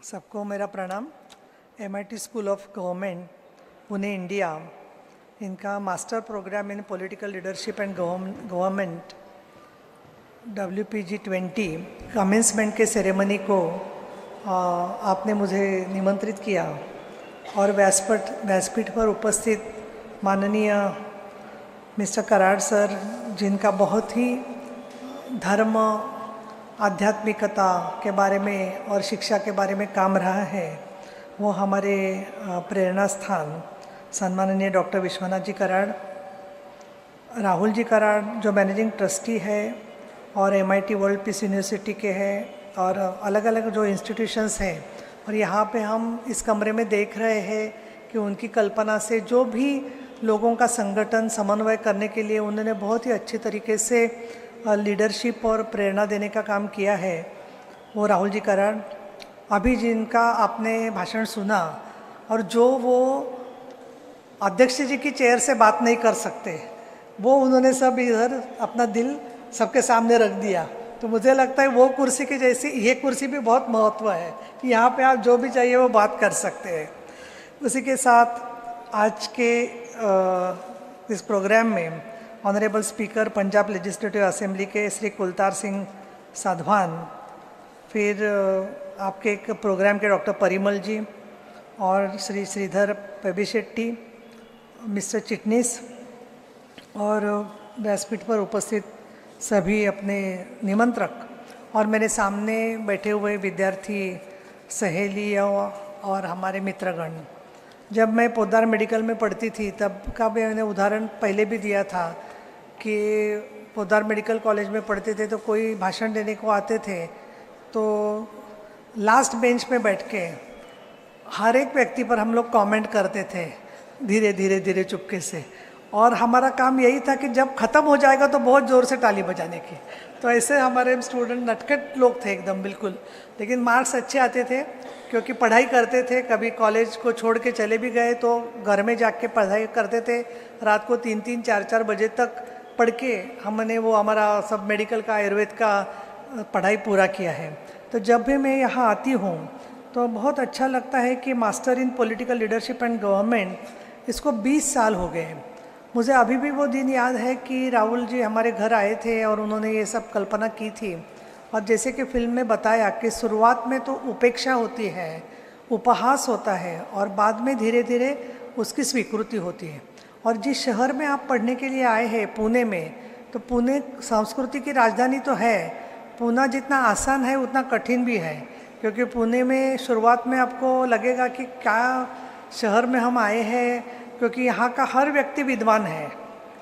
सबको मेरा प्रणाम। MIT school of government Pune India, इनका master program in political leadership and government WPG20 commencement के सेरेमनी को आपने मुझे निमंत्रित किया और व्यासपीठ पर उपस्थित माननीय मिस्टर कराड़ सर, जिनका बहुत ही धर्म, आध्यात्मिकता के बारे में और शिक्षा के बारे में काम रहा है, वो हमारे प्रेरणा स्थान सम्माननीय डॉक्टर विश्वनाथ जी कराड़, राहुल जी कराड़ जो मैनेजिंग ट्रस्टी है और MIT वर्ल्ड पीस यूनिवर्सिटी के हैं और अलग अलग जो इंस्टीट्यूशंस हैं, और यहाँ पे हम इस कमरे में देख रहे हैं कि उनकी कल्पना से जो भी लोगों का संगठन समन्वय करने के लिए उन्होंने बहुत ही अच्छे तरीके से लीडरशिप और प्रेरणा देने का काम किया है, वो राहुल जी कराड़। अभी जिनका आपने भाषण सुना और जो वो अध्यक्ष जी की चेयर से बात नहीं कर सकते, वो उन्होंने सब इधर अपना दिल सबके सामने रख दिया। तो मुझे लगता है वो कुर्सी की जैसी ये कुर्सी भी बहुत महत्व है कि यहाँ पे आप जो भी चाहिए वो बात कर सकते हैं। उसी के साथ आज के इस प्रोग्राम में honourable speaker Punjab legislative assembly के श्री कुलतार सिंह साधवान, फिर आपके एक प्रोग्राम के डॉक्टर परिमल जी और श्री श्रीधर पेबिशेट्टी, मिस्टर चिटनीस और व्यासपीठ पर उपस्थित सभी अपने निमंत्रक और मेरे सामने बैठे हुए विद्यार्थी, सहेलियों और हमारे मित्रगण। जब मैं पोद्दार मेडिकल में पढ़ती थी तब का भी मैंने उदाहरण पहले भी दिया था कि पोद्दार मेडिकल कॉलेज में पढ़ते थे तो कोई भाषण देने को आते थे तो लास्ट बेंच पे बैठ के हर एक व्यक्ति पर हम लोग कमेंट करते थे धीरे धीरे धीरे चुपके से, और हमारा काम यही था कि जब ख़त्म हो जाएगा तो बहुत ज़ोर से ताली बजाने की। तो ऐसे हमारे स्टूडेंट नटखट लोग थे एकदम बिल्कुल, लेकिन मार्क्स अच्छे आते थे क्योंकि पढ़ाई करते थे। कभी कॉलेज को छोड़ के चले भी गए तो घर में जाके पढ़ाई करते थे, रात को 3-3, 4-4 बजे तक पढ़ के हमने वो हमारा सब मेडिकल का, आयुर्वेद का पढ़ाई पूरा किया है। तो जब भी मैं यहाँ आती हूँ तो बहुत अच्छा लगता है कि master in political leadership and government इसको 20 साल हो गए हैं। मुझे अभी भी वो दिन याद है कि राहुल जी हमारे घर आए थे और उन्होंने ये सब कल्पना की थी, और जैसे कि फिल्म में बताया कि शुरुआत में तो उपेक्षा होती है, उपहास होता है और बाद में धीरे धीरे उसकी स्वीकृति होती है। और जिस शहर में आप पढ़ने के लिए आए हैं पुणे में, तो पुणे संस्कृति की राजधानी तो है। पुणे जितना आसान है उतना कठिन भी है, क्योंकि पुणे में शुरुआत में आपको लगेगा कि क्या शहर में हम आए हैं, क्योंकि यहाँ का हर व्यक्ति विद्वान है,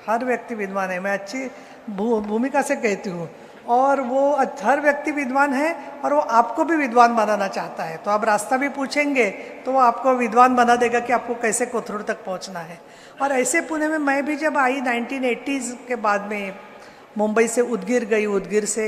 हर व्यक्ति विद्वान है। मैं अच्छी भूमिका से कहती हूँ, और वो हर व्यक्ति विद्वान है और वो आपको भी विद्वान बनाना चाहता है। तो आप रास्ता भी पूछेंगे तो वो आपको विद्वान बना देगा कि आपको कैसे कोथरूड तक पहुँचना है। और ऐसे पुणे में मैं भी जब आई 1980s के बाद में मुंबई से उदगीर गई, उदगीर से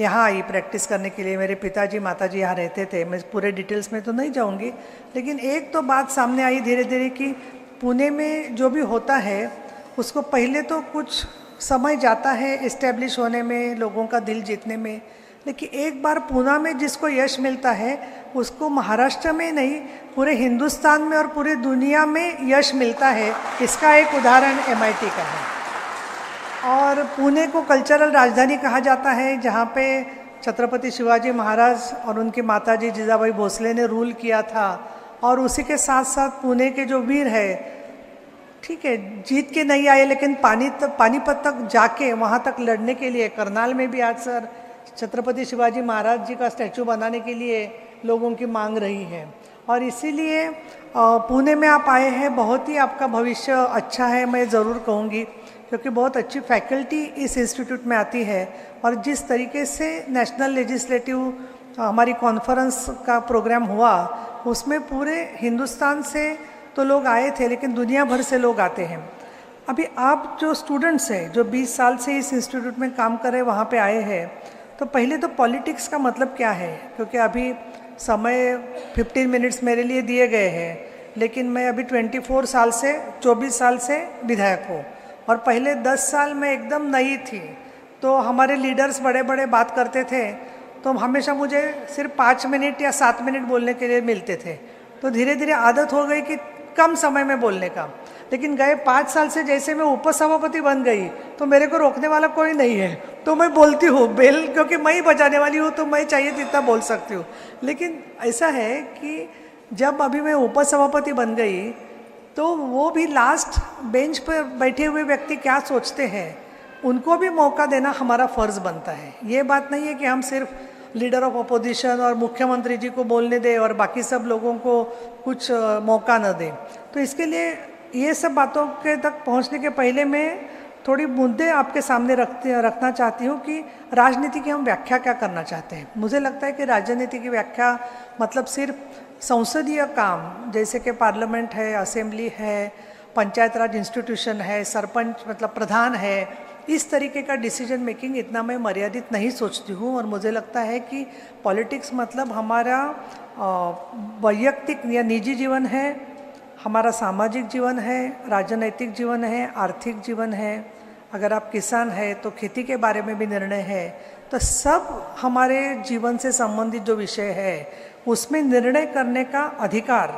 यहाँ आई प्रैक्टिस करने के लिए। मेरे पिताजी माताजी यहाँ रहते थे, मैं पूरे डिटेल्स में तो नहीं जाऊँगी, लेकिन एक तो बात सामने आई धीरे धीरे कि पुणे में जो भी होता है उसको पहले तो कुछ समय जाता है इस्टेब्लिश होने में, लोगों का दिल जीतने में, लेकिन एक बार पुणे में जिसको यश मिलता है उसको महाराष्ट्र में नहीं पूरे हिंदुस्तान में और पूरी दुनिया में यश मिलता है। इसका एक उदाहरण MIT का है। और पुणे को कल्चरल राजधानी कहा जाता है, जहाँ पे छत्रपति शिवाजी महाराज और उनकी माताजी जीजाबाई भोसले ने रूल किया था। और उसी के साथ साथ पुणे के जो वीर है, ठीक है जीत के नहीं आए लेकिन पानीपत तक जाके वहाँ तक लड़ने के लिए, करनाल में भी आज सर छत्रपति शिवाजी महाराज जी का स्टैचू बनाने के लिए लोगों की मांग रही है। और इसीलिए पुणे में आप आए हैं, बहुत ही आपका भविष्य अच्छा है मैं ज़रूर कहूँगी, क्योंकि बहुत अच्छी फैकल्टी इस इंस्टीट्यूट में आती है। और जिस तरीके से नेशनल लेजिस्लेटिव हमारी कॉन्फ्रेंस का प्रोग्राम हुआ, उसमें पूरे हिंदुस्तान से तो लोग आए थे, लेकिन दुनिया भर से लोग आते हैं। अभी आप जो स्टूडेंट्स हैं जो 20 साल से इस इंस्टीट्यूट में काम कर रहे हैं, वहाँ पे आए हैं, तो पहले तो पॉलिटिक्स का मतलब क्या है, क्योंकि अभी समय 15 मिनट्स मेरे लिए दिए गए हैं, लेकिन मैं अभी 24 साल से विधायक हूँ, और पहले 10 साल में एकदम नई थी। तो हमारे लीडर्स बड़े बड़े बात करते थे तो हमेशा मुझे सिर्फ 5 मिनट या 7 मिनट बोलने के लिए मिलते थे। तो धीरे धीरे आदत हो गई कि कम समय में बोलने का। लेकिन गए 5 साल से जैसे मैं उपसभापति बन गई तो मेरे को रोकने वाला कोई नहीं है, तो मैं बोलती हूँ बेल, क्योंकि मैं ही बजाने वाली हूँ तो मैं चाहिए जितना बोल सकती हूँ। लेकिन ऐसा है कि जब अभी मैं उपसभापति बन गई तो वो भी लास्ट बेंच पर बैठे हुए व्यक्ति क्या सोचते हैं उनको भी मौका देना हमारा फ़र्ज़ बनता है। ये बात नहीं है कि हम सिर्फ लीडर ऑफ अपोजिशन और मुख्यमंत्री जी को बोलने दें और बाकी सब लोगों को कुछ मौका न दें। तो इसके लिए ये सब बातों के तक पहुंचने के पहले मैं थोड़ी मुद्दे आपके सामने रखना चाहती हूँ कि राजनीति की हम व्याख्या क्या करना चाहते हैं। मुझे लगता है कि राजनीति की व्याख्या मतलब सिर्फ संसदीय काम जैसे कि पार्लियामेंट है, असेंबली है, पंचायत राज इंस्टीट्यूशन है, सरपंच मतलब प्रधान है, इस तरीके का डिसीजन मेकिंग इतना मैं मर्यादित नहीं सोचती हूँ। और मुझे लगता है कि पॉलिटिक्स मतलब हमारा वैयक्तिक या निजी जीवन है, हमारा सामाजिक जीवन है, राजनैतिक जीवन है, आर्थिक जीवन है, अगर आप किसान हैं तो खेती के बारे में भी निर्णय है। तो सब हमारे जीवन से संबंधित जो विषय है उसमें निर्णय करने का अधिकार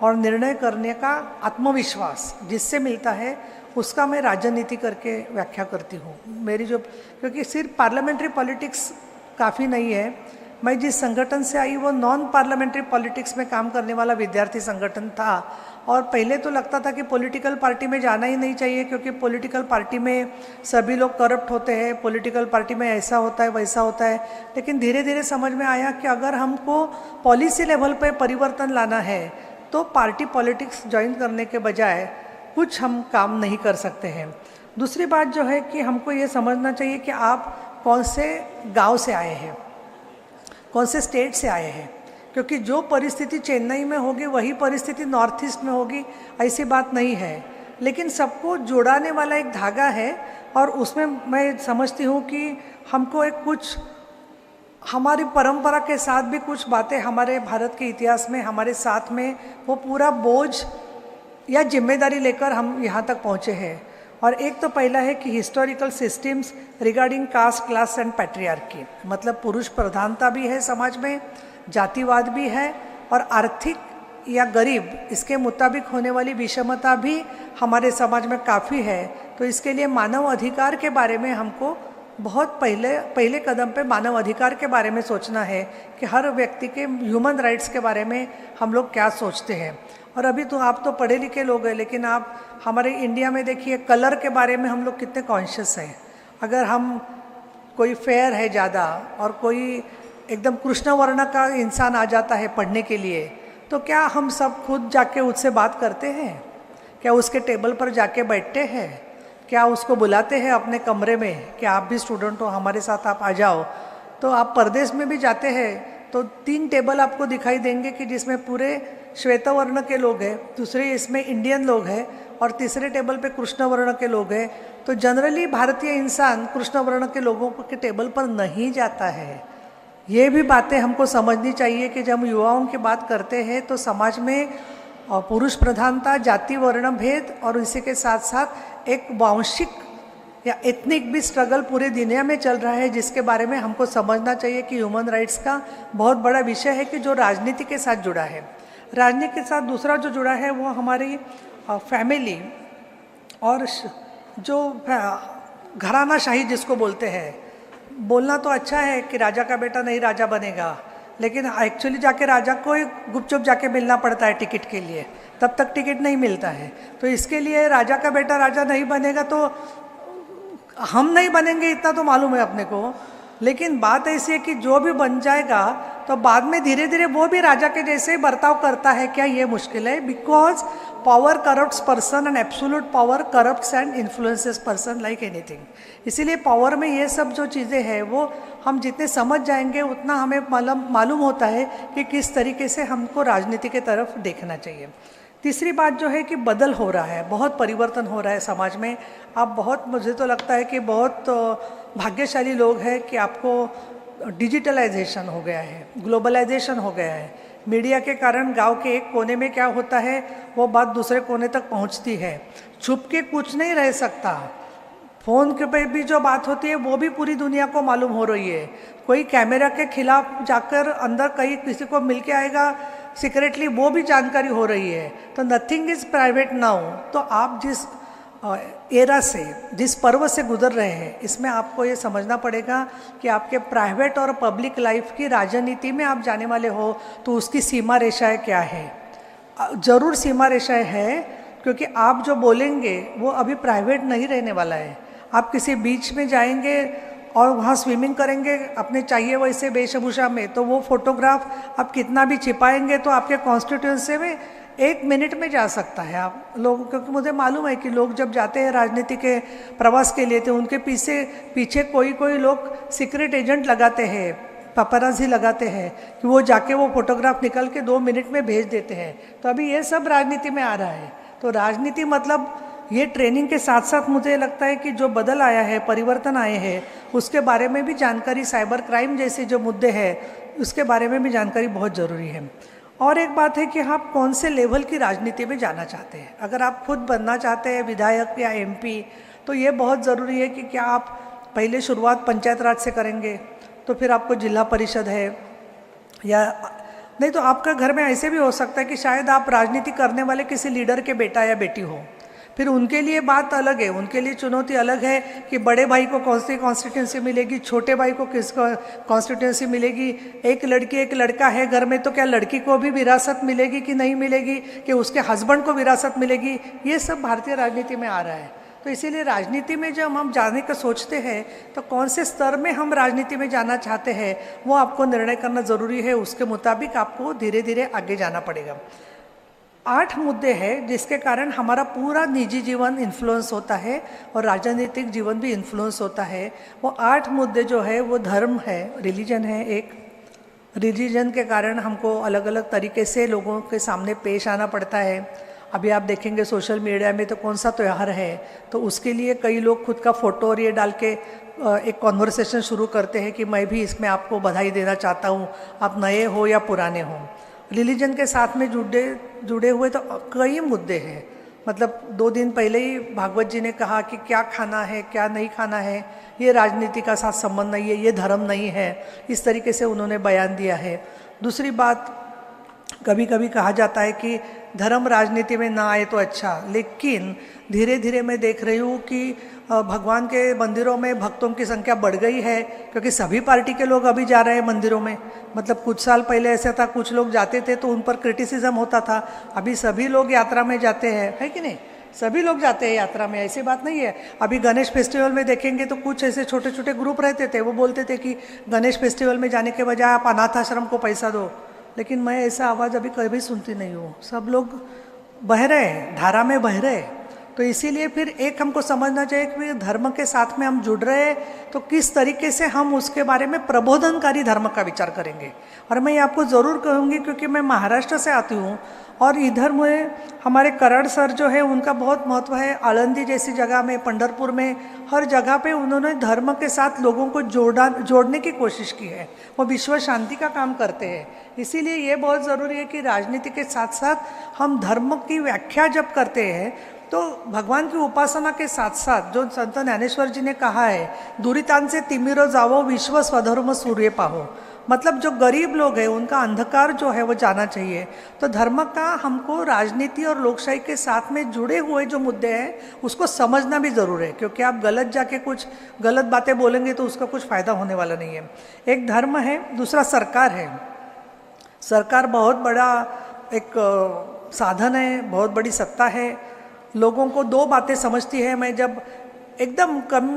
और निर्णय करने का आत्मविश्वास जिससे मिलता है उसका मैं राजनीति करके व्याख्या करती हूँ। मेरी जो, क्योंकि सिर्फ पार्लियामेंट्री पॉलिटिक्स काफ़ी नहीं है। मैं जिस संगठन से आई वो नॉन पार्लियामेंट्री पॉलिटिक्स में काम करने वाला विद्यार्थी संगठन था। और पहले तो लगता था कि पॉलिटिकल पार्टी में जाना ही नहीं चाहिए क्योंकि पॉलिटिकल पार्टी में सभी लोग करप्ट होते हैं, पॉलिटिकल पार्टी में ऐसा होता है वैसा होता है। लेकिन धीरे धीरे समझ में आया कि अगर हमको पॉलिसी लेवल पर परिवर्तन लाना है तो पार्टी पॉलिटिक्स ज्वाइन करने के बजाय कुछ हम काम नहीं कर सकते हैं। दूसरी बात जो है कि हमको ये समझना चाहिए कि आप कौन से गांव से आए हैं, कौन से स्टेट से आए हैं, क्योंकि जो परिस्थिति चेन्नई में होगी वही परिस्थिति नॉर्थ ईस्ट में होगी, ऐसी बात नहीं है। लेकिन सबको जोड़ाने वाला एक धागा है और उसमें मैं समझती हूँ कि हमको एक कुछ हमारी परंपरा के साथ भी कुछ बातें हमारे भारत के इतिहास में हमारे साथ में वो पूरा बोझ या जिम्मेदारी लेकर हम यहाँ तक पहुँचे हैं। और एक तो पहला है कि historical systems regarding caste, class and patriarchy, मतलब पुरुष प्रधानता भी है समाज में, जातिवाद भी है और आर्थिक या गरीब इसके मुताबिक होने वाली विषमता भी हमारे समाज में काफ़ी है। तो इसके लिए मानव अधिकार के बारे में हमको बहुत पहले कदम पे मानव अधिकार के बारे में सोचना है कि हर व्यक्ति के ह्यूमन राइट्स के बारे में हम लोग क्या सोचते हैं। और अभी तो आप तो पढ़े लिखे लोग हैं, लेकिन आप हमारे इंडिया में देखिए कलर के बारे में हम लोग कितने कॉन्शियस हैं। अगर हम कोई फेयर है ज़्यादा और कोई एकदम कृष्ण वर्ण का इंसान आ जाता है पढ़ने के लिए, तो क्या हम सब खुद जाके उससे बात करते हैं? क्या उसके टेबल पर जाके बैठते हैं? क्या उसको बुलाते हैं अपने कमरे में कि आप भी स्टूडेंट हो, हमारे साथ आप आ जाओ? तो आप परदेश में भी जाते हैं तो 3 टेबल आपको दिखाई देंगे कि जिसमें पूरे श्वेत वर्ण के लोग हैं, दूसरे इसमें इंडियन लोग हैं और तीसरे टेबल पे कृष्ण वर्ण के लोग हैं। तो जनरली भारतीय इंसान कृष्ण वर्ण के लोगों के टेबल पर नहीं जाता है। ये भी बातें हमको समझनी चाहिए कि जब हम युवाओं की बात करते हैं तो समाज में पुरुष प्रधानता, जाति वर्ण भेद और इसी के साथ साथ एक वांशिक या एथनिक भी स्ट्रगल पूरे दुनिया में चल रहा है, जिसके बारे में हमको समझना चाहिए कि ह्यूमन राइट्स का बहुत बड़ा विषय है कि जो राजनीति के साथ जुड़ा है। राजनीति के साथ दूसरा जो जुड़ा है वो हमारी फैमिली और जो घरानाशाही जिसको बोलते हैं। बोलना तो अच्छा है कि राजा का बेटा नहीं राजा बनेगा, लेकिन एक्चुअली जाके राजा को गुपचुप जाके मिलना पड़ता है टिकट के लिए, तब तक टिकट नहीं मिलता है। तो इसके लिए राजा का बेटा राजा नहीं बनेगा तो हम नहीं बनेंगे, इतना तो मालूम है अपने को। लेकिन बात ऐसी है कि जो भी बन जाएगा तो बाद में धीरे धीरे वो भी राजा के जैसे ही बर्ताव करता है, क्या ये मुश्किल है? Because power corrupts person and absolute power corrupts and influences person like anything. इसीलिए पावर में ये सब जो चीज़ें हैं वो हम जितने समझ जाएंगे उतना हमें मालूम होता है कि किस तरीके से हमको राजनीति के तरफ देखना चाहिए। तीसरी बात जो है कि बदल हो रहा है, बहुत परिवर्तन हो रहा है समाज में। आप बहुत, मुझे तो लगता है कि बहुत भाग्यशाली लोग हैं कि आपको डिजिटलाइजेशन हो गया है, ग्लोबलाइजेशन हो गया है। मीडिया के कारण गांव के एक कोने में क्या होता है वो बात दूसरे कोने तक पहुंचती है। छुप के कुछ नहीं रह सकता। फ़ोन के पे भी जो बात होती है वो भी पूरी दुनिया को मालूम हो रही है। कोई कैमरा के खिलाफ जाकर अंदर कहीं किसी को मिल के आएगा सीक्रेटली, वो भी जानकारी हो रही है। तो नथिंग इज़ प्राइवेट नाउ। तो आप जिस एरा से, जिस पर्व से गुजर रहे हैं, इसमें आपको ये समझना पड़ेगा कि आपके प्राइवेट और पब्लिक लाइफ की राजनीति में आप जाने वाले हो तो उसकी सीमा रेखाएं क्या है। ज़रूर सीमा रेखाएं है, क्योंकि आप जो बोलेंगे वो अभी प्राइवेट नहीं रहने वाला है। आप किसी बीच में जाएंगे और वहाँ स्विमिंग करेंगे अपने चाहिए वैसे वेशभूषा में, तो वो फोटोग्राफ आप कितना भी छिपाएंगे तो आपके कॉन्स्टिट्यूंसी में 1 मिनट में जा सकता है। आप लोग, क्योंकि मुझे मालूम है कि लोग जब जाते हैं राजनीति के प्रवास के लिए तो उनके पीछे कोई लोग सीक्रेट एजेंट लगाते हैं, पपराजी लगाते हैं कि वो जाके वो फोटोग्राफ निकल के 2 मिनट में भेज देते हैं। तो अभी ये सब राजनीति में आ रहा है। तो राजनीति मतलब ये ट्रेनिंग के साथ साथ मुझे लगता है कि जो बदल आया है, परिवर्तन आए हैं, उसके बारे में भी जानकारी, साइबर क्राइम जैसे जो मुद्दे हैं उसके बारे में भी जानकारी बहुत ज़रूरी है। और एक बात है कि आप कौन से लेवल की राजनीति में जाना चाहते हैं। अगर आप खुद बनना चाहते हैं विधायक या एमपी, तो ये बहुत ज़रूरी है कि क्या आप पहले शुरुआत पंचायत राज से करेंगे, तो फिर आपको जिला परिषद है, या नहीं तो आपका घर में ऐसे भी हो सकता है कि शायद आप राजनीति करने वाले किसी लीडर के बेटा या बेटी हो। फिर उनके लिए बात अलग है, उनके लिए चुनौती अलग है कि बड़े भाई को कौन सी कॉन्स्टिट्यूंसी मिलेगी, छोटे भाई को किस कॉन्स्टिट्यूंसी मिलेगी। एक लड़की एक लड़का है घर में, तो क्या लड़की को भी विरासत मिलेगी कि नहीं मिलेगी, कि उसके हस्बैंड को विरासत मिलेगी। ये सब भारतीय राजनीति में आ रहा है। तो इसीलिए राजनीति में जब हम जाने का सोचते हैं तो कौन से स्तर में हम राजनीति में जाना चाहते हैं वो आपको निर्णय करना ज़रूरी है। उसके मुताबिक आपको धीरे धीरे आगे जाना पड़ेगा। 8 मुद्दे हैं जिसके कारण हमारा पूरा निजी जीवन इन्फ्लुएंस होता है और राजनीतिक जीवन भी इन्फ्लुएंस होता है। वो 8 मुद्दे जो है वो धर्म है, रिलीजन है। एक रिलीजन के कारण हमको अलग अलग तरीके से लोगों के सामने पेश आना पड़ता है। अभी आप देखेंगे सोशल मीडिया में तो कौन सा त्यौहार है तो उसके लिए कई लोग खुद का फ़ोटो और ये डाल के एक कॉन्वर्सेशन शुरू करते हैं कि मैं भी इसमें आपको बधाई देना चाहता हूँ, आप नए हो या पुराने हो। रिलीजन के साथ में जुड़े हुए तो कई मुद्दे हैं। मतलब 2 दिन पहले ही भागवत जी ने कहा कि क्या खाना है क्या नहीं खाना है, ये राजनीति का साथ संबंध नहीं है, ये धर्म नहीं है। इस तरीके से उन्होंने बयान दिया है। दूसरी बात, कभी कभी कहा जाता है कि धर्म राजनीति में ना आए तो अच्छा, लेकिन धीरे धीरे मैं देख रही हूँ कि भगवान के मंदिरों में भक्तों की संख्या बढ़ गई है, क्योंकि सभी पार्टी के लोग अभी जा रहे हैं मंदिरों में। मतलब कुछ साल पहले ऐसा था, कुछ लोग जाते थे तो उन पर क्रिटिसिज्म होता था। अभी सभी लोग यात्रा में जाते हैं, है कि नहीं? सभी लोग जाते हैं यात्रा में, ऐसी बात नहीं है। अभी गणेश फेस्टिवल में देखेंगे तो कुछ ऐसे छोटे छोटे ग्रुप रहते थे, वो बोलते थे कि गणेश फेस्टिवल में जाने के बजाय आप अनाथ आश्रम को पैसा दो। लेकिन मैं ऐसा आवाज़ अभी कभी सुनती नहीं हूँ। सब लोग बह रहे हैं, धारा में बह रहे हैं। तो इसीलिए फिर एक हमको समझना चाहिए कि धर्म के साथ में हम जुड़ रहे हैं तो किस तरीके से हम उसके बारे में प्रबोधनकारी धर्म का विचार करेंगे। और मैं ये आपको ज़रूर कहूँगी क्योंकि मैं महाराष्ट्र से आती हूँ और इधर में हमारे करण सर जो है उनका बहुत महत्व है। आळंदी जैसी जगह में, पंढरपुर में, हर जगह पे उन्होंने धर्म के साथ लोगों को जोड़ने की कोशिश की है। वो विश्व शांति का काम करते हैं। इसीलिए ये बहुत ज़रूरी है कि राजनीति के साथ साथ हम धर्म की व्याख्या जब करते हैं तो भगवान की उपासना के साथ साथ जो संत ज्ञानेश्वर जी ने कहा है, दुरितांचे तिमिरो जावो विश्व स्वधर्म सूर्य पाहो, मतलब जो गरीब लोग हैं उनका अंधकार जो है वो जाना चाहिए। तो धर्म का हमको राजनीति और लोकशाही के साथ में जुड़े हुए जो मुद्दे हैं उसको समझना भी ज़रूर है, क्योंकि आप गलत जाके कुछ गलत बातें बोलेंगे तो उसका कुछ फ़ायदा होने वाला नहीं है। एक धर्म है, दूसरा सरकार है। सरकार बहुत बड़ा एक साधन है, बहुत बड़ी सत्ता है। लोगों को 2 बातें समझती है। मैं जब एकदम कम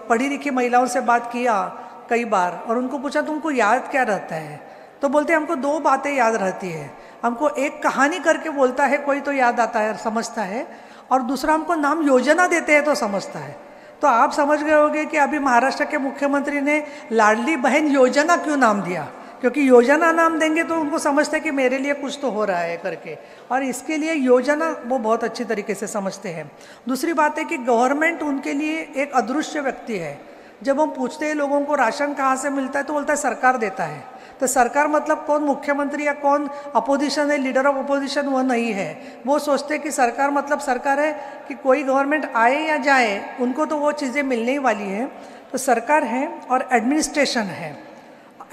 पढ़ी लिखी महिलाओं से बात किया कई बार और उनको पूछा तुमको याद क्या रहता है, तो बोलते हैं हमको 2 बातें याद रहती है। हमको एक कहानी करके बोलता है कोई तो याद आता है, समझता है, और दूसरा हमको नाम योजना देते हैं तो समझता है। तो आप समझ गए होंगे कि अभी महाराष्ट्र के मुख्यमंत्री ने लाडली बहन योजना क्यों नाम दिया, क्योंकि योजना नाम देंगे तो उनको समझते हैं कि मेरे लिए कुछ तो हो रहा है करके, और इसके लिए योजना वो बहुत अच्छी तरीके से समझते हैं। दूसरी बात है कि गवर्नमेंट उनके लिए एक अदृश्य व्यक्ति है। जब हम पूछते हैं लोगों को राशन कहाँ से मिलता है तो बोलता है सरकार देता है। तो सरकार मतलब कौन मुख्यमंत्री या कौन अपोजिशन है, लीडर ऑफ अपोजिशन, वो नहीं है। वो सोचते हैं कि सरकार मतलब सरकार है कि कोई गवर्नमेंट आए या जाए उनको तो वो चीज़ें मिलने ही वाली है। तो सरकार है और एडमिनिस्ट्रेशन है।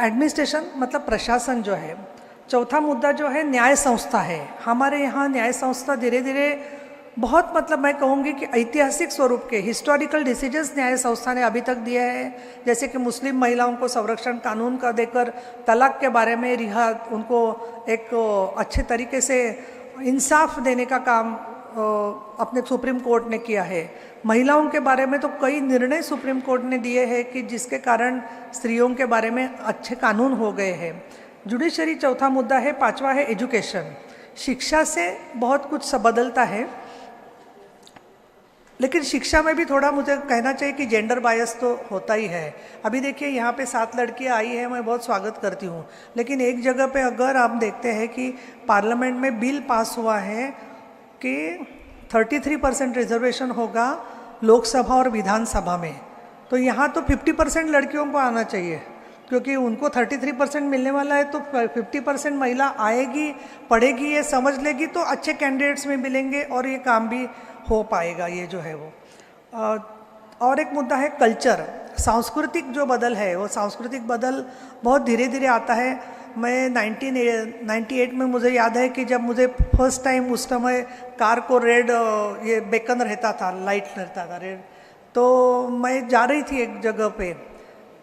एडमिनिस्ट्रेशन मतलब प्रशासन जो है। चौथा मुद्दा जो है न्याय संस्था है। हमारे यहाँ न्याय संस्था धीरे धीरे बहुत मतलब मैं कहूँगी कि ऐतिहासिक स्वरूप के हिस्टोरिकल डिसीजंस न्याय संस्था ने अभी तक दिए हैं। जैसे कि मुस्लिम महिलाओं को संरक्षण कानून का देकर तलाक के बारे में रिहा, उनको एक अच्छे तरीके से इंसाफ देने का काम अपने सुप्रीम कोर्ट ने किया है। महिलाओं के बारे में तो कई निर्णय सुप्रीम कोर्ट ने दिए हैं कि जिसके कारण स्त्रियों के बारे में अच्छे कानून हो गए हैं। जुडिशरी चौथा मुद्दा है। पांचवा है एजुकेशन। शिक्षा से बहुत कुछ बदलता है, लेकिन शिक्षा में भी थोड़ा मुझे कहना चाहिए कि जेंडर बायस तो होता ही है। अभी देखिए यहाँ पे 7 लड़कियाँ आई हैं, मैं बहुत स्वागत करती हूँ, लेकिन एक जगह पे अगर आप देखते हैं कि पार्लियामेंट में बिल पास हुआ है कि 33% रिजर्वेशन होगा लोकसभा और विधानसभा में, तो यहाँ तो 50% लड़कियों को आना चाहिए, क्योंकि उनको 33% मिलने वाला है। तो 50% महिला आएगी, पढ़ेगी, ये समझ लेगी तो अच्छे कैंडिडेट्स में मिलेंगे और ये काम भी हो पाएगा। ये जो है वो और एक मुद्दा है कल्चर। सांस्कृतिक जो बदल है वो सांस्कृतिक बदल बहुत धीरे धीरे आता है। मैं 1998 में मुझे याद है कि जब मुझे फर्स्ट टाइम उस समय कार को रेड ये बेकन रहता था, लाइट रहता था रेड, तो मैं जा रही थी एक जगह पे,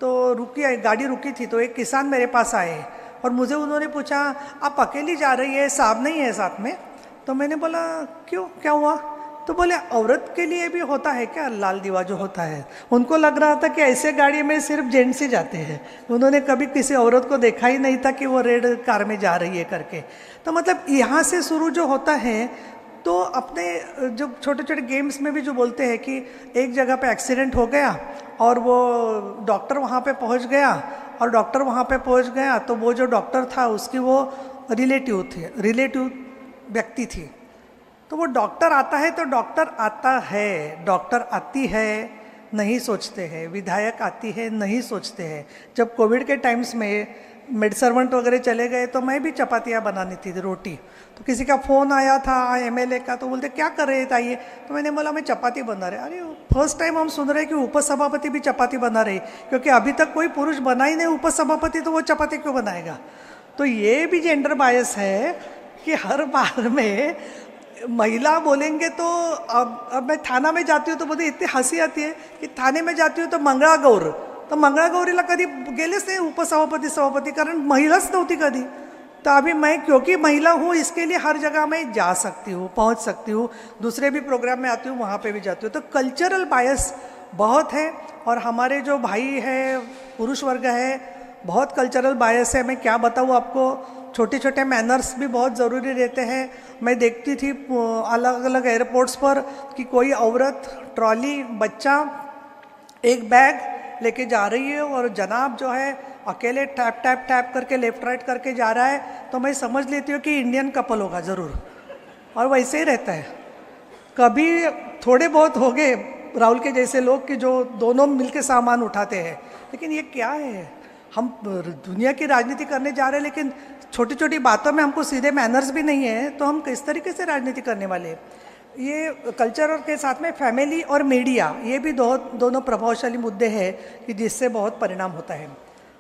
तो गाड़ी रुकी थी, तो एक किसान मेरे पास आए और मुझे उन्होंने पूछा आप अकेली जा रही है, साहब नहीं है साथ में? तो मैंने बोला क्यों, क्या हुआ? तो बोले औरत के लिए भी होता है क्या लाल दीवा जो होता है? उनको लग रहा था कि ऐसे गाड़ी में सिर्फ जेंट्स ही जाते हैं, उन्होंने कभी किसी औरत को देखा ही नहीं था कि वो रेड कार में जा रही है करके। तो मतलब यहाँ से शुरू जो होता है, तो अपने जो छोटे छोटे गेम्स में भी जो बोलते हैं कि एक जगह पे एक्सीडेंट हो गया और वो डॉक्टर वहाँ पे पहुँच गया, और डॉक्टर वहाँ पे पहुँच गया तो वो जो डॉक्टर था उसकी वो रिलेटिव व्यक्ति थी, तो वो डॉक्टर आता है तो डॉक्टर आता है, डॉक्टर आती है नहीं सोचते हैं, विधायक आती है नहीं सोचते हैं। जब कोविड के टाइम्स में मेड सर्वेंट वगैरह चले गए तो मैं भी चपातियाँ बनानी थी, रोटी। तो किसी का फ़ोन आया था एमएलए का, तो बोलते क्या कर रहे थे आइए, तो मैंने बोला मैं चपाती बना रहे। अरे फर्स्ट टाइम हम सुन रहे हैं कि उपसभापति भी चपाती बना रहे, क्योंकि अभी तक कोई पुरुष बना ही नहीं उपसभापति, तो वो चपाती क्यों बनाएगा? तो ये भी जेंडर बायस है कि हर बार में महिला बोलेंगे। तो अब मैं थाना में जाती हूँ तो मुझे इतनी हंसी आती है कि थाने में जाती हूँ तो मंगळागौर, तर मंगळागौरीला कधी गेलेच नाही उपसभापती सभापती, कारण महिलाच नव्हती कधी। तो अभी मैं क्योंकि महिला हूँ इसके लिए हर जगह मैं जा सकती हूँ, पहुँच सकती हूँ, दूसरे भी प्रोग्राम में आती हूँ वहाँ पे भी जाती हूँ। तो कल्चरल बायस बहुत है, और हमारे जो भाई है पुरुष वर्ग है बहुत कल्चरल बायस है। मैं क्या बताऊँ आपको, छोटे छोटे मैनर्स भी बहुत ज़रूरी रहते हैं। मैं देखती थी अलग अलग एयरपोर्ट्स पर कि कोई औरत ट्रॉली, बच्चा, एक बैग लेके जा रही है और जनाब जो है अकेले टैप टैप टैप करके लेफ्ट राइट करके जा रहा है, तो मैं समझ लेती हूँ कि इंडियन कपल होगा ज़रूर, और वैसे ही रहता है। कभी थोड़े बहुत हो गए राहुल के जैसे लोग कि जो दोनों मिलके सामान उठाते हैं, लेकिन ये क्या है? हम दुनिया की राजनीति करने जा रहे हैं, लेकिन छोटी छोटी बातों में हमको सीधे मैनर्स भी नहीं है, तो हम किस तरीके से राजनीति करने वाले हैं? ये कल्चर के साथ में फैमिली और मीडिया, ये भी दोनों प्रभावशाली मुद्दे हैं कि जिससे बहुत परिणाम होता है।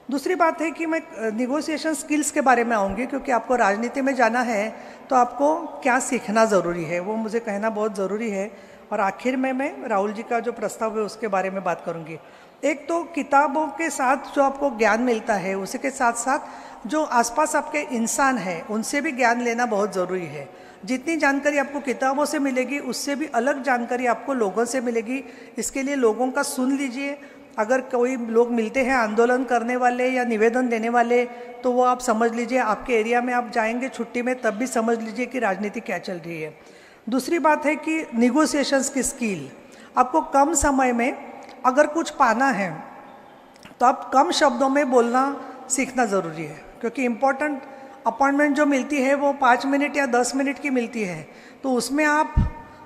दूसरी बात है कि मैं निगोशिएशन स्किल्स के बारे में आऊँगी, क्योंकि आपको राजनीति में जाना है तो आपको क्या सीखना ज़रूरी है वो मुझे कहना बहुत ज़रूरी है। और आखिर में मैं राहुल जी का जो प्रस्ताव है उसके बारे में बात करूँगी। एक तो किताबों के साथ जो आपको ज्ञान मिलता है, उसी के साथ साथ जो आसपास आपके इंसान हैं उनसे भी ज्ञान लेना बहुत ज़रूरी है। जितनी जानकारी आपको किताबों से मिलेगी उससे भी अलग जानकारी आपको लोगों से मिलेगी। इसके लिए लोगों का सुन लीजिए। अगर कोई लोग मिलते हैं आंदोलन करने वाले या निवेदन देने वाले, तो वो आप समझ लीजिए। आपके एरिया में आप जाएंगे छुट्टी में तब भी समझ लीजिए कि राजनीति क्या चल रही है। दूसरी बात है कि निगोशिएशंस की स्किल, आपको कम समय में अगर कुछ पाना है तो आप कम शब्दों में बोलना सीखना ज़रूरी है, क्योंकि इम्पोर्टेंट अपॉइंटमेंट जो मिलती है वो 5 मिनट या 10 मिनट की मिलती है, तो उसमें आप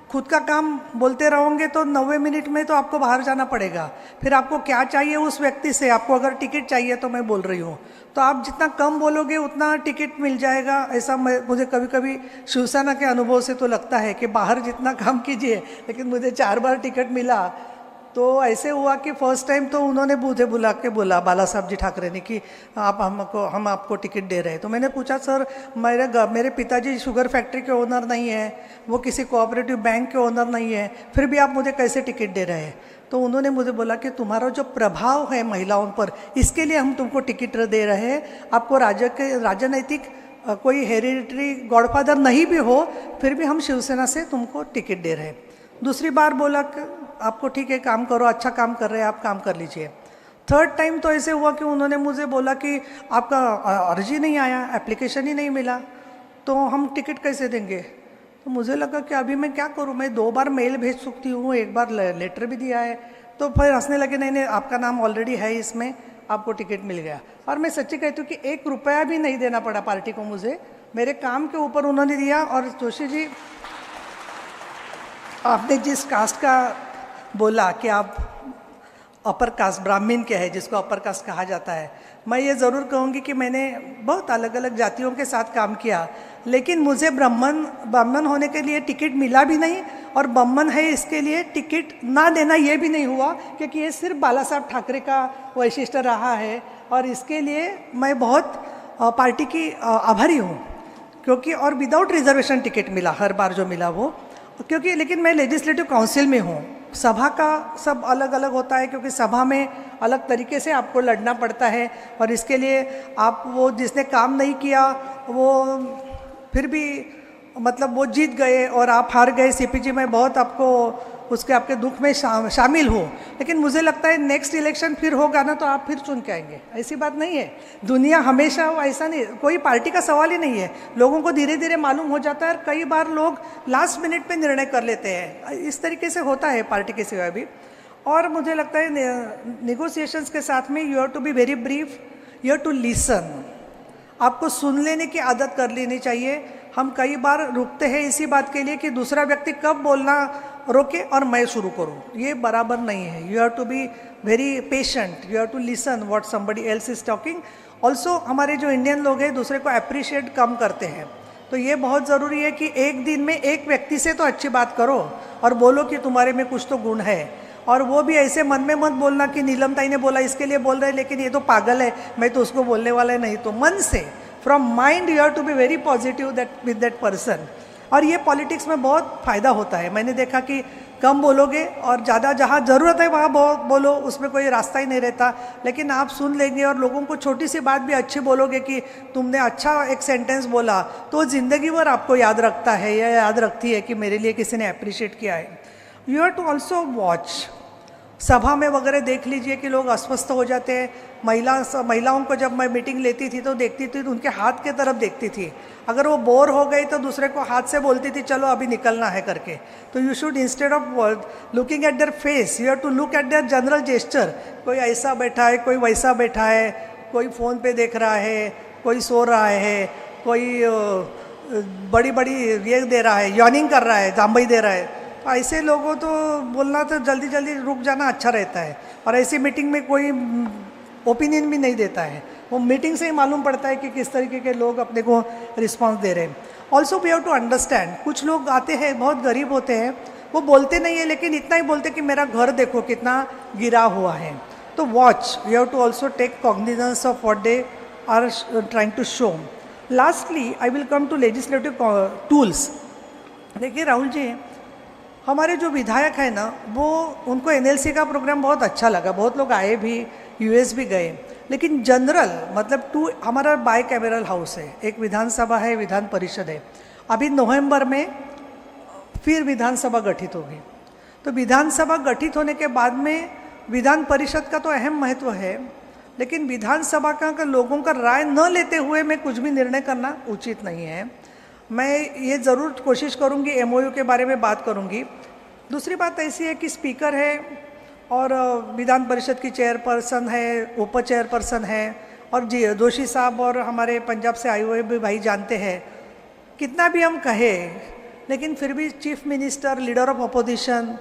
खुद का काम बोलते रहोगे तो 90 मिनट में तो आपको बाहर जाना पड़ेगा। फिर आपको क्या चाहिए उस व्यक्ति से, आपको अगर टिकट चाहिए तो मैं बोल रही हूँ, तो आप जितना कम बोलोगे उतना टिकट मिल जाएगा। ऐसा मुझे कभी कभी शिवसेना के अनुभव से तो लगता है कि बाहर जितना काम कीजिए, लेकिन मुझे 4 बार टिकट मिला। तो ऐसे हुआ कि फर्स्ट टाइम तो उन्होंने मुझे बुला के बोला, बाला साहब जी ठाकरे ने, कि हम आपको टिकट दे रहे हैं। तो मैंने पूछा, सर मेरे पिताजी शुगर फैक्ट्री के ओनर नहीं है, वो किसी कोऑपरेटिव बैंक के ओनर नहीं है, फिर भी आप मुझे कैसे टिकट दे रहे हैं? तो उन्होंने मुझे बोला कि तुम्हारा जो प्रभाव है महिलाओं पर, इसके लिए हम तुमको टिकट दे रहे हैं। आपको राजनैतिक कोई हेरिडिटरी गॉडफादर नहीं भी हो, फिर भी हम शिवसेना से तुमको टिकट दे रहे हैं। दूसरी बार बोला कि आपको ठीक है, काम करो, अच्छा काम कर रहे हैं आप, काम कर लीजिए। थर्ड टाइम तो ऐसे हुआ कि उन्होंने मुझे बोला कि आपका अर्जी नहीं आया, एप्लीकेशन ही नहीं मिला, तो हम टिकट कैसे देंगे? तो मुझे लगा कि अभी मैं क्या करूं, मैं 2 बार मेल भेज सकती हूँ, 1 बार लेटर भी दिया है। तो फिर हंसने लगे, नहीं आपका नाम ऑलरेडी है इसमें, आपको टिकट मिल गया। और मैं सच्ची कहती हूँ कि 1 रुपया भी नहीं देना पड़ा पार्टी को, मुझे मेरे काम के ऊपर उन्होंने दिया। और जोशी जी, आपने जिस कास्ट का बोला कि आप अपर कास्ट ब्राह्मण के हैं, जिसको अपर कास्ट कहा जाता है, मैं ये ज़रूर कहूँगी कि मैंने बहुत अलग अलग जातियों के साथ काम किया, लेकिन मुझे ब्राह्मण होने के लिए टिकट मिला भी नहीं, और ब्राह्मण है इसके लिए टिकट ना देना ये भी नहीं हुआ, क्योंकि ये सिर्फ बाला साहब ठाकरे का वैशिष्ट्य रहा है। और इसके लिए मैं बहुत पार्टी की आभारी हूँ, क्योंकि और विदाउट रिजर्वेशन टिकट मिला हर बार जो मिला वो, क्योंकि लेकिन मैं लेजिस्लेटिव काउंसिल में हूँ। सभा का सब अलग अलग होता है, क्योंकि सभा में अलग तरीके से आपको लड़ना पड़ता है, और इसके लिए आप वो जिसने काम नहीं किया वो फिर भी मतलब वो जीत गए और आप हार गए। सीपीजी में बहुत आपको आपके दुख में शामिल हो, लेकिन मुझे लगता है नेक्स्ट इलेक्शन फिर होगा ना, तो आप फिर चुन के आएंगे। ऐसी बात नहीं है, दुनिया हमेशा ऐसा नहीं, कोई पार्टी का सवाल ही नहीं है। लोगों को धीरे धीरे मालूम हो जाता है, और कई बार लोग लास्ट मिनट पे निर्णय कर लेते हैं। इस तरीके से होता है पार्टी के सिवा भी। और मुझे लगता है नेगोशिएशंस के साथ में you have to be very brief, you have to listen. आपको सुन लेने की आदत कर लेनी चाहिए। हम कई बार रुकते हैं इसी बात के लिए कि दूसरा व्यक्ति कब बोलना रोके और मैं शुरू करूं, ये बराबर नहीं है। You have to be very patient, you have to listen what somebody else is talking. Also हमारे जो इंडियन लोग हैं दूसरे को अप्रिशिएट कम करते हैं, तो ये बहुत ज़रूरी है कि एक दिन में एक व्यक्ति से तो अच्छी बात करो और बोलो कि तुम्हारे में कुछ तो गुण है। और वो भी ऐसे मन में मत बोलना कि नीलम ताई ने बोला इसके लिए बोल रहे, लेकिन ये तो पागल है, मैं तो उसको बोलने वाला है। नहीं, तो मन से, from mind you have to be very positive with that person. और ये पॉलिटिक्स में बहुत फ़ायदा होता है। मैंने देखा कि कम बोलोगे और ज़्यादा जहाँ ज़रूरत है वहाँ बहुत बोलो, उसमें कोई रास्ता ही नहीं रहता। लेकिन आप सुन लेंगे और लोगों को छोटी सी बात भी अच्छी बोलोगे कि तुमने अच्छा एक सेंटेंस बोला, तो ज़िंदगी भर आपको याद रखता है या याद रखती है कि मेरे लिए किसी ने अप्रिशिएट किया है। You have to also watch. सभा में वगैरह देख लीजिए कि लोग अस्वस्थ हो जाते हैं। महिलाओं को जब मैं मीटिंग लेती थी तो देखती थी तो उनके हाथ की तरफ देखती थी। अगर वो बोर हो गई तो दूसरे को हाथ से बोलती थी चलो अभी निकलना है करके। तो you should instead of looking at their face, you have to look at their general gesture. कोई ऐसा बैठा है, कोई वैसा बैठा है, कोई फ़ोन पे देख रहा है, कोई सो रहा है, कोई बड़ी बड़ी ये दे रहा है, यॉर्निंग कर रहा है, जाम्बई दे रहा है। तो ऐसे लोगों तो बोलना तो जल्दी जल्दी रुक जाना अच्छा रहता है। और ऐसी मीटिंग में कोई ओपिनियन भी नहीं देता है, वो मीटिंग से ही मालूम पड़ता है कि किस तरीके के लोग अपने को रिस्पांस दे रहे हैं। Also we have to understand, कुछ लोग आते हैं बहुत गरीब होते हैं, वो बोलते नहीं है लेकिन इतना ही बोलते कि मेरा घर देखो कितना गिरा हुआ है। तो watch, you have to also take cognizance of what they are trying to show. Lastly I will come to legislative tools. देखिए राहुल जी, हमारे जो विधायक हैं ना, वो उनको एनएलसी का प्रोग्राम बहुत अच्छा लगा, बहुत लोग आए भी, यूएस भी गए। लेकिन जनरल मतलब हमारा बाय कैमरल हाउस है, एक विधानसभा है, विधान परिषद है। अभी नवंबर में फिर विधानसभा गठित होगी। तो विधानसभा गठित होने के बाद में विधान परिषद का तो अहम महत्व है, लेकिन विधानसभा का लोगों का राय न लेते हुए मैं कुछ भी निर्णय करना उचित नहीं है। मैं ये ज़रूर कोशिश करूँगी, एमओयू के बारे में बात करूँगी। दूसरी बात ऐसी है कि स्पीकर है और विधान परिषद की चेयरपर्सन है, उप चेयरपर्सन है, और जी जोशी साहब और हमारे पंजाब से आए हुए भी भाई जानते हैं, कितना भी हम कहें लेकिन फिर भी chief minister, leader of opposition,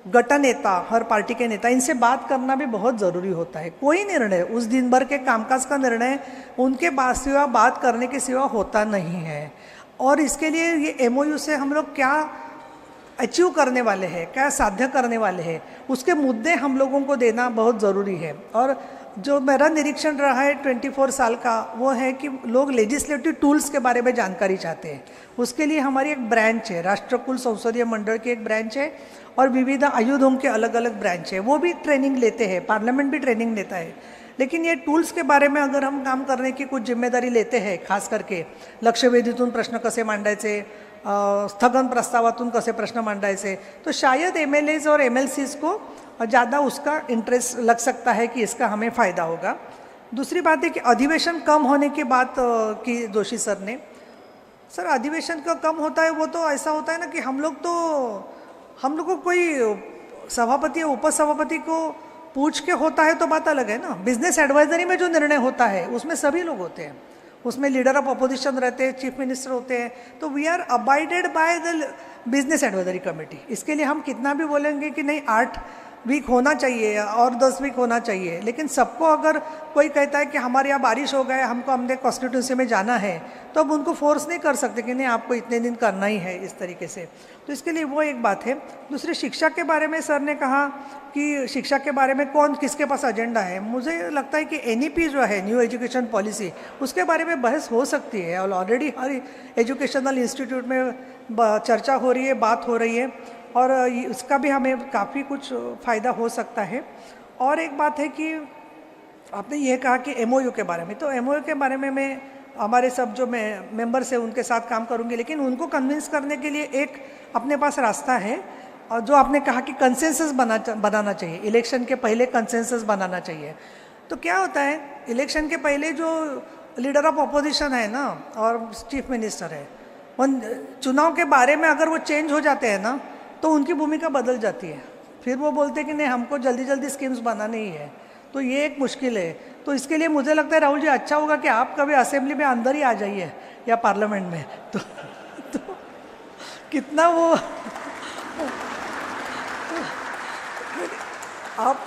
गट नेता, हर पार्टी के नेता, इनसे बात करना भी बहुत ज़रूरी होता है। कोई निर्णय उस दिन भर के कामकाज का निर्णय उनके सिवा बात करने के सिवा होता नहीं है। और इसके लिए ये एमओयू से हम लोग क्या अचीव करने वाले हैं, क्या साध्य करने वाले हैं, उसके मुद्दे हम लोगों को देना बहुत ज़रूरी है। और जो मेरा निरीक्षण रहा है 24 साल का, वो है कि लोग लेजिस्लेटिव टूल्स के बारे में जानकारी चाहते हैं। उसके लिए हमारी एक ब्रांच है, राष्ट्रकुल संसदीय मंडल की एक ब्रांच है, और विविध आयुधों के अलग अलग ब्रांच है, वो भी ट्रेनिंग लेते हैं, पार्लियामेंट भी ट्रेनिंग लेता है। लेकिन ये टूल्स के बारे में अगर हम काम करने की कुछ जिम्मेदारी लेते हैं, खास करके लक्षवेधीतून प्रश्न कसे मांडायचे, स्थगन प्रस्तावातून कसे प्रश्न मांडायचे, तो शायद एमएलएज और एमएलसीज को ज़्यादा उसका इंटरेस्ट लग सकता है कि इसका हमें फ़ायदा होगा। दूसरी बात है कि अधिवेशन कम होने की बात की जोशी सर ने। सर, अधिवेशन का कम होता है वो तो ऐसा होता है ना कि हम लोग को कोई सभापति या उपसभापति को पूछ के होता है तो बात अलग है ना। बिजनेस एडवाइजरी में जो निर्णय होता है उसमें सभी लोग होते हैं, उसमें लीडर ऑफ अपोजिशन रहते हैं, चीफ मिनिस्टर होते हैं, तो we are abided by the business advisory committee. इसके लिए हम कितना भी बोलेंगे कि नहीं 8 वीक होना चाहिए और 10 वीक होना चाहिए, लेकिन सबको अगर कोई कहता है कि हमारे यहाँ बारिश हो गए, हमको हमने कॉन्स्टिट्यूंसी में जाना है, तो अब उनको फोर्स नहीं कर सकते कि नहीं आपको इतने दिन करना ही है इस तरीके से। तो इसके लिए वो एक बात है। दूसरी, शिक्षा के बारे में सर ने कहा कि शिक्षा के बारे में कौन किसके पास एजेंडा है। मुझे लगता है कि एनईपी जो है, न्यू एजुकेशन पॉलिसी, उसके बारे में बहस हो सकती है और ऑलरेडी हर एजुकेशनल इंस्टीट्यूट में चर्चा हो रही है, बात हो रही है, और इसका भी हमें काफ़ी कुछ फ़ायदा हो सकता है। और एक बात है कि आपने ये कहा कि एमओयू के बारे में, तो एमओयू के बारे में मैं हमारे सब जो मेंबर्स हैं उनके साथ काम करूंगी, लेकिन उनको कन्विंस करने के लिए एक अपने पास रास्ता है। और जो आपने कहा कि कंसेंसस बनाना चाहिए, इलेक्शन के पहले कंसेंसस बनाना चाहिए। तो क्या होता है, इलेक्शन के पहले जो लीडर ऑफ अपोजिशन है ना और चीफ मिनिस्टर है, उन चुनाव के बारे में अगर वो चेंज हो जाते हैं ना, तो उनकी भूमिका बदल जाती है। फिर वो बोलते हैं कि नहीं हमको जल्दी जल्दी स्कीम्स बनानी ही है, तो ये एक मुश्किल है। तो इसके लिए मुझे लगता है राहुल जी, अच्छा होगा कि आप कभी असेंबली में अंदर ही आ जाइए या पार्लियामेंट में, तो कितना वो आप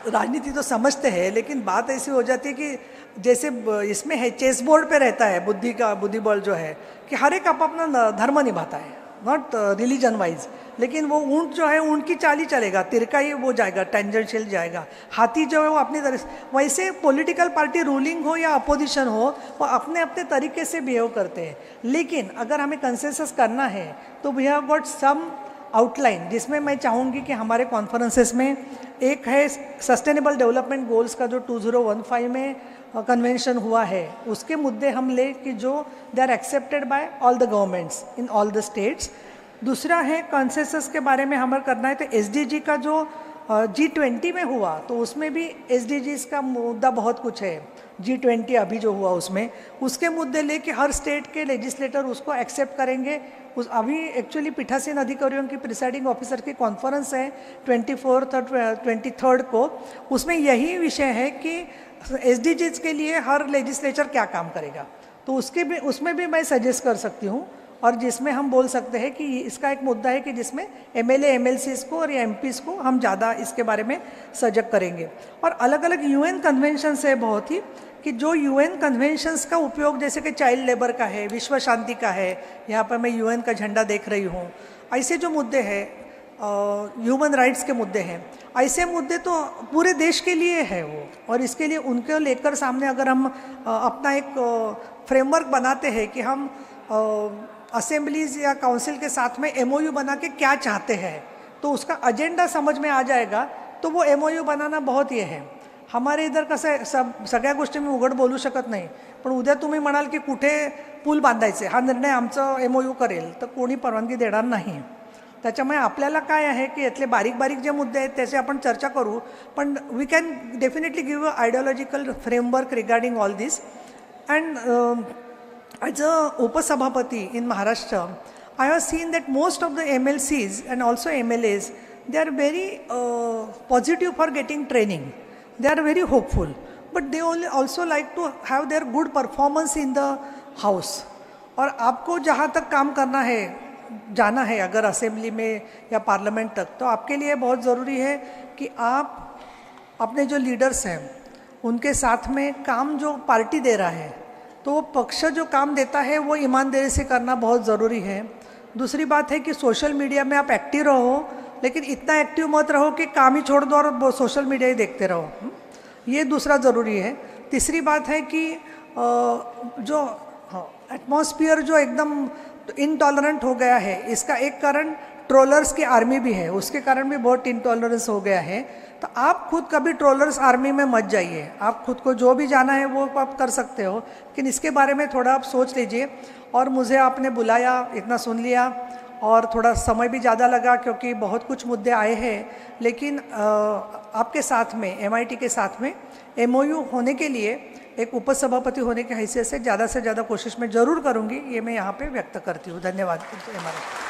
राजनीति तो समझते हैं, लेकिन बात ऐसी हो जाती है कि जैसे इसमें है चेस बोर्ड पे रहता है बुद्धि बल जो है कि हर एक अपना धर्म निभाता है, नॉट रिलीजन वाइज। लेकिन वो ऊंट जो है ऊंट की चाल ही चलेगा, तिरका ही वो जाएगा, टेंजेंशियल जाएगा। हाथी जो है वो अपनी तरह से, वैसे पॉलिटिकल पार्टी रूलिंग हो या अपोजिशन हो, वो अपने अपने तरीके से बिहेव करते हैं। लेकिन अगर हमें कंसेंसस करना है तो we have got some outline, जिसमें मैं चाहूँगी कि हमारे कॉन्फ्रेंसेस में एक है सस्टेनेबल डेवलपमेंट गोल्स का जो 2015 में कन्वेंशन हुआ है, उसके मुद्दे हम ले कि जो they are accepted by all the governments in all the states. दूसरा है कंसेंसस के बारे में हमें करना है, तो एसडीजी का जो G20 में हुआ, तो उसमें भी एसडीजीज का मुद्दा बहुत कुछ है। G20 अभी जो हुआ उसमें उसके मुद्दे लेके हर स्टेट के लेजिस्लेटर उसको एक्सेप्ट करेंगे। उस अभी एक्चुअली पीठासीन अधिकारियों की प्रिसाइडिंग ऑफिसर की कॉन्फ्रेंस है 24 और 23 को, उसमें यही विषय है कि एसडीजीज के लिए हर लेजिस्लेचर क्या काम करेगा, तो उसमें भी मैं सजेस्ट कर सकती हूँ। और जिसमें हम बोल सकते हैं कि इसका एक मुद्दा है कि जिसमें एमएलए एमएलसीज को और एमपीज को हम ज़्यादा इसके बारे में सजग करेंगे। और अलग अलग यूएन कन्वेंशंस है बहुत ही, कि जो यूएन कन्वेंशंस का उपयोग, जैसे कि चाइल्ड लेबर का है, विश्व शांति का है, यहाँ पर मैं यूएन का झंडा देख रही हूँ, ऐसे जो मुद्दे हैं ह्यूमन राइट्स के मुद्दे हैं, ऐसे मुद्दे तो पूरे देश के लिए है वो। और इसके लिए उनको लेकर सामने अगर हम अपना एक फ्रेमवर्क बनाते हैं कि हम असेंबलीज या काउंसिल के साथ में एमओयू बना के क्या चाहते हैं, तो उसका एजेंडा समझ में आ जाएगा, तो वो एमओयू बनाना बहुत ये है। हमारे इधर कसं आहे, सगळ्या गोष्टी मी उघड बोलू शकत नाही, पण उद्या तुम्ही म्हणाल की कुठे पूल बांधायचे, हा निर्णय आमचं एमओयू करेल, तर कोणी परवानगी देणार नाही। त्याच्यामुळे आपल्याला काय आहे की यातले बारीक बारीक जे मुद्दे आहेत त्याची आपण चर्चा करू, पण we can definitely give a ideological framework regarding all this. And as a Upasabhapati in Maharashtra, I have seen that most of the MLCs and also MLAs, they are very positive for getting training. They are very hopeful, but they also like to have their good performance in the house. और आपको जहाँ तक काम करना है जाना है अगर असेंबली में या पार्लियामेंट तक, तो आपके लिए बहुत ज़रूरी है कि आप अपने जो लीडर्स हैं उनके साथ में काम जो पार्टी दे रहा है तो वो पक्ष जो काम देता है वो ईमानदारी से करना बहुत ज़रूरी है। दूसरी बात है कि सोशल मीडिया में आप एक्टिव रहो, लेकिन इतना एक्टिव मत रहो कि काम ही छोड़ दो और सोशल मीडिया ही देखते रहो, ये दूसरा ज़रूरी है। तीसरी बात है कि जो एटमॉस्फेयर जो एकदम इनटॉलरेंट हो गया है, इसका एक कारण ट्रोलर्स की आर्मी भी है, उसके कारण भी बहुत इनटॉलरेंस हो गया है। तो आप खुद कभी ट्रोलर्स आर्मी में मत जाइए, आप खुद को जो भी जाना है वो आप कर सकते हो, लेकिन इसके बारे में थोड़ा आप सोच लीजिए। और मुझे आपने बुलाया, इतना सुन लिया, और थोड़ा समय भी ज़्यादा लगा क्योंकि बहुत कुछ मुद्दे आए हैं, लेकिन आपके साथ में MIT के साथ में MOU होने के लिए एक उपसभापति होने की हैसियत से ज़्यादा कोशिश मैं ज़रूर करूँगी, ये मैं यहाँ पे व्यक्त करती हूँ। धन्यवाद। MRF